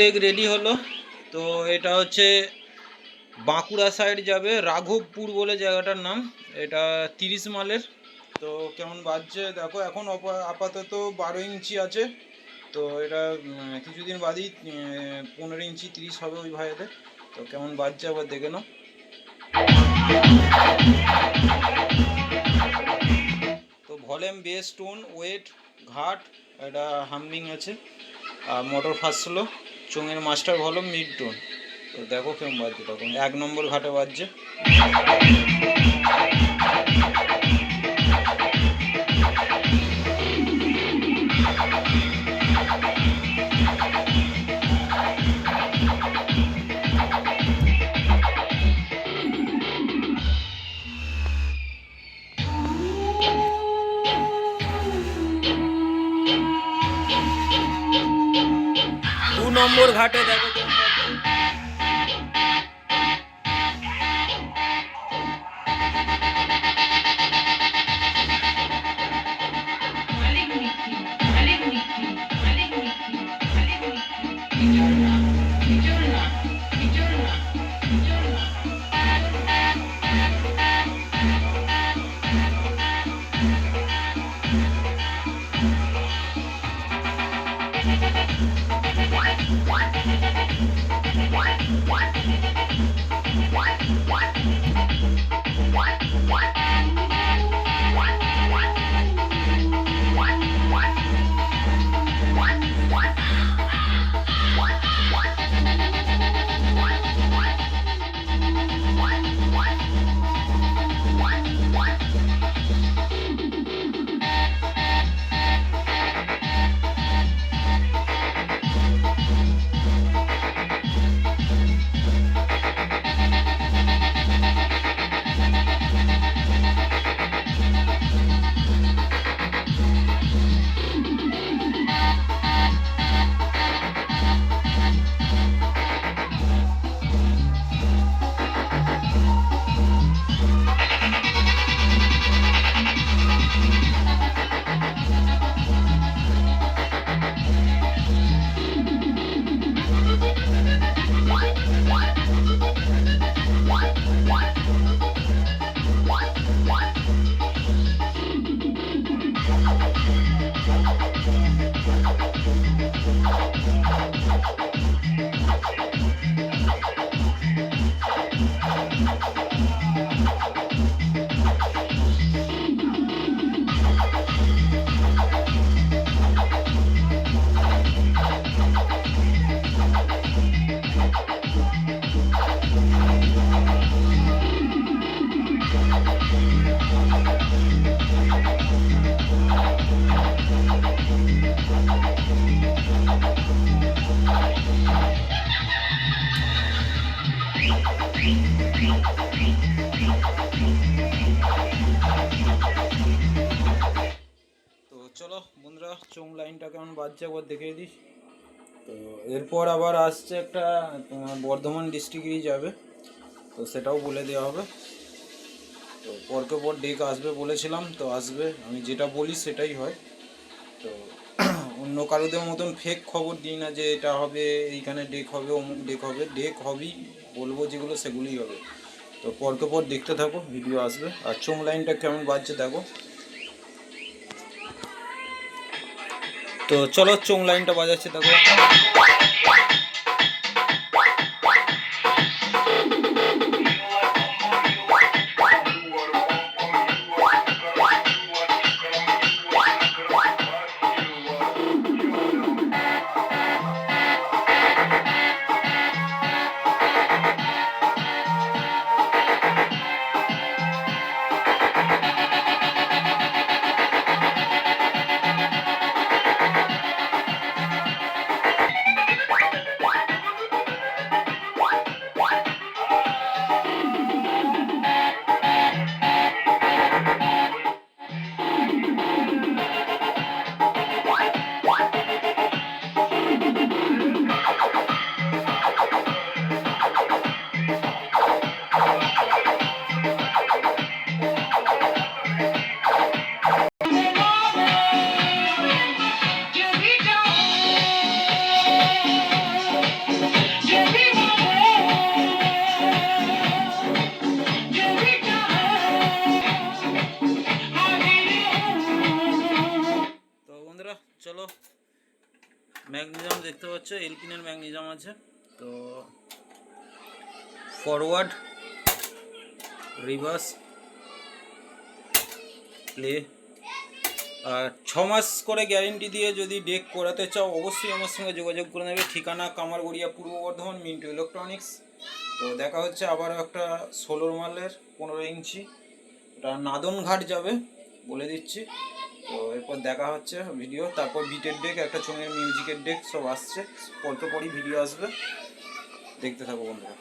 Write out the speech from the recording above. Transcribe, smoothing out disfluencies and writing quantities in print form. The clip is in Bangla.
ডেক রেডি হলো। তো এটা হচ্ছে বাঁকুড়া সাইড যাবে, রাঘবপুর বলে জায়গাটার নাম। এটা 30 মালের। তো কেমন বাজছে দেখো। এখন আপাতত 12 ইঞ্চি আছে। তো এটা কিছুদিন বাদেই 15 ইঞ্চি 30 হবে ওই ভাইদের। তো কেমন বাজছে আবার দেখে নাও। তো ভলিউম, বেস, টোন, ওয়েট, ঘাট, এটা হামিং আছে। আর মোটর ফার্স্ট স্লো, চোঙের মাস্টার ভলিউম, মিড টোন। তো দেখো কেমন বাজছে তখন 1 নম্বর ঘাটে বাজছে। 2 নম্বর ঘাটে দেখো কেমন বাজছে। তো চলো বন্ধুরা, চোং লাইনটা কেমন বাজছে একবার দেখে দিস। তো এরপর আবার আসছে একটা তোমার বর্ধমান ডিস্ট্রিক্টেই যাবে, তো সেটাও বলে দেওয়া হবে। তো পরকে পর ডেক আসবে বলেছিলাম, তো আসবে। আমি যেটা বলি সেটাই হয়। তো অন্য কারোদের মতন ফেক খবর দিই না যে এটা হবে, এইখানে ডেক হবে, অমুক ডেক হবে। ডেক হবেই, বলবো যেগুলো সেগুলোই হবে। তো পরকে পর দেখতে থাকো, ভিডিও আসবে। আর চোং লাইনটা কেমন বাজছে দেখো। তো চলো চোং লাইনটা বাজাচ্ছে দেখো। বন্ধুরা চলো, ম্যাগনেজিয়াম দেখতে পাচ্ছ, এলপিনের ম্যাগনেজিয়াম আছে। তো ফরওয়ার্ড, রিভার্স, প্লে। আর 6 মাস করে গ্যারেন্টি দিয়ে যদি ডেক করাতে চাও অবশ্যই আমার সঙ্গে যোগাযোগ করে নেবে। ঠিকানা কামারগড়িয়া, পূর্ব বর্ধমান, মিন্টু ইলেকট্রনিক্স। তো দেখা হচ্ছে আবারও একটা 16 মালের 15 ইঞ্চি, ওটা নাদন ঘাট যাবে বলে দিচ্ছি। তো এরপর দেখা হচ্ছে ভিডিও, তারপর বিটের ডেক, একটা চোঙের মিউজিকের ডেক সব আসছে, পরপরই ভিডিও আসবে, দেখতে থাকো বন্ধুরা।